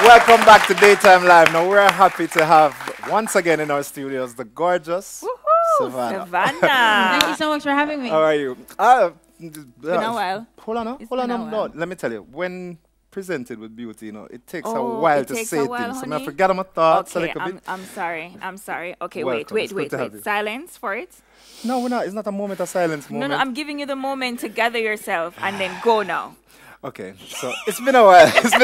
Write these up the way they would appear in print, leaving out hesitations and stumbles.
Welcome back to Daytime Live. Now we're happy to have once again in our studios the gorgeous Sevana. Thank you so much for having me. How are you? It's been a while. Hold on, It's hold on. been a while. No, let me tell you. When presented with beauty, you know, it takes a Oh, while it to takes say a while, things. So I honey? forget my thoughts a Okay, little bit. I'm sorry. I'm sorry. Okay, Welcome. It's good to have you. Silence for it. No, we're not. It's not a moment of silence moment. No, I'm giving you the moment to gather yourself and then go now. Okay, so it's been a while. It's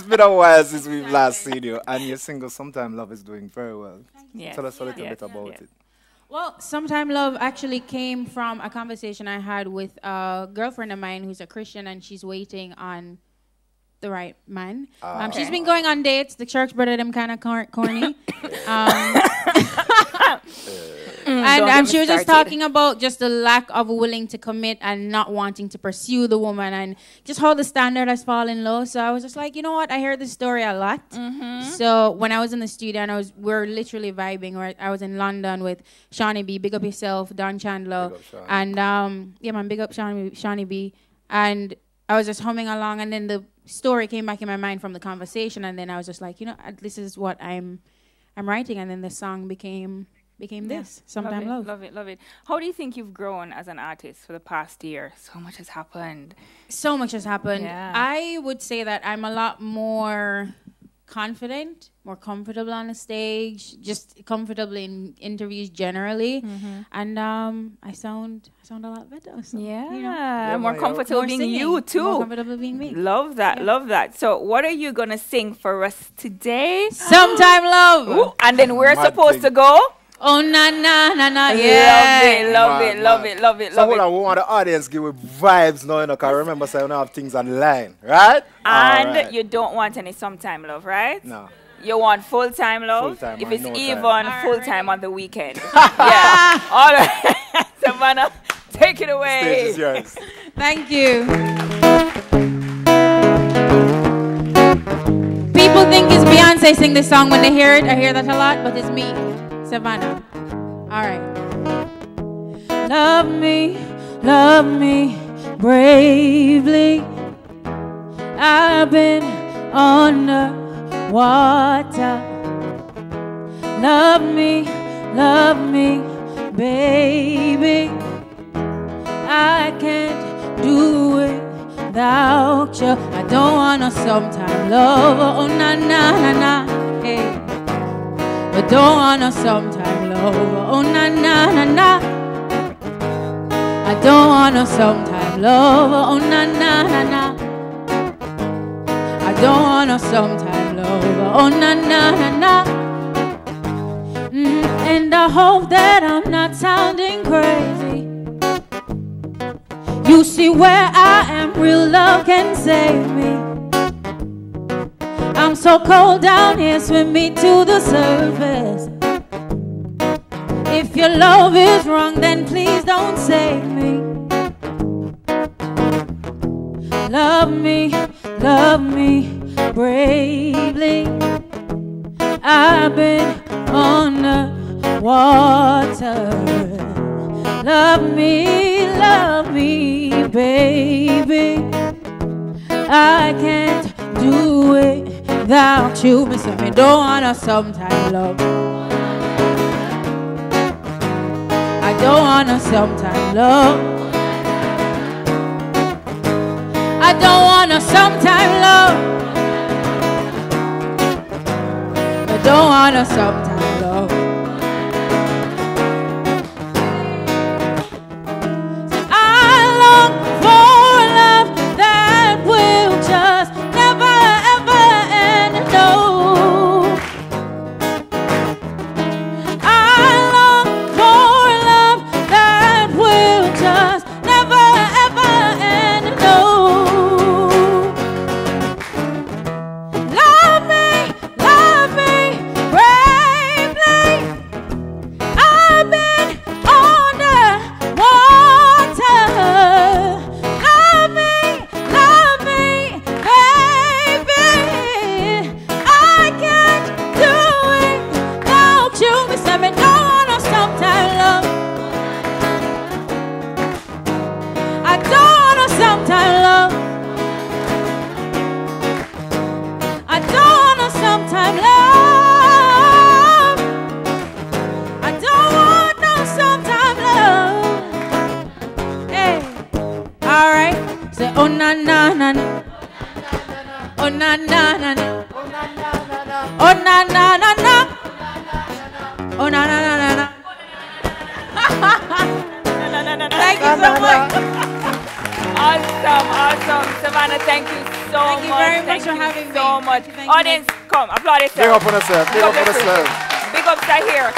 been a while since we've last seen you, and your single "Sometime Love" is doing very well. Yes. Tell us a little Yes. bit about Yes. it. Well, Sometime Love actually came from a conversation I had with a girlfriend of mine who's a Christian, and she's waiting on the right man. She's been going on dates. The church brother them kind of corny. And she was just talking about just the lack of willing to commit and not wanting to pursue the woman and just how the standard has fallen low. So I was just like, you know what? I heard this story a lot. So when I was in the studio and we're literally vibing. I was in London with Shawnee B. Big up yourself, Don Chandler. Big up, Shawnee. And yeah, man, big up Shawnee B. And I was just humming along, and then the story came back in my mind from the conversation, and then I was just like, you know, this is what I'm writing, and then the song became this, Sometime Love. Love it. How do you think you've grown as an artist for the past year? So much has happened. So much has happened. Yeah. I would say that I'm a lot more confident, more comfortable on the stage, just comfortable in interviews generally, and I sound a lot better. So, Yeah, you know, more comfortable more being singing, you too. More comfortable being me. Love that, love that. So what are you gonna sing for us today? Sometime Love. Ooh, and then we're Mad supposed thing. to go. Oh na na na na, yeah. Love Man, it, love man. it, love it, So love hold it. on, we want the audience give with vibes now, you know, because remember, so you don't have things online, right? And Alright. you don't want any sometime love, right? No. You want full-time love? Full-time if and it's no time. even full-time on the weekend. Yeah. All right. Savannah, take it away. Stage is yours. Thank you. People think it's Beyonce sing this song when they hear it. I hear that a lot, but it's me, Sevana. All right. Love me bravely. I've been on the water. Love me, baby. I can't do it without you. I don't want no sometime love. Oh na na na na, hey. I don't want no sometime love. Oh na na na na. I don't want no sometime love. Oh na na na na. I don't want no sometime love. Oh na na na na. And I hope that I'm not sounding crazy. You see where I am, real love can save me. I'm so cold down here, swim me to the surface. If your love is wrong, then please don't save me. Love me bravely. I've been on the water. Love me, baby. I can't do it without you. Me say me don't wanna sometime love. I don't wanna sometime love. I don't wanna sometime love. I don't wanna sometime love. I long for love that will just never ever end. No, I long for love that will just never ever end. No, love me, Oh na na na na. Oh na na na na. Oh na na na na. Oh na na na na. Thank you so much. Awesome, awesome. Sevana, thank you so much. Thank you very much for having me. So much. Thank you. Audience, come, applaud yourself. Big up on yourself. Big up on yourself. Big ups are here.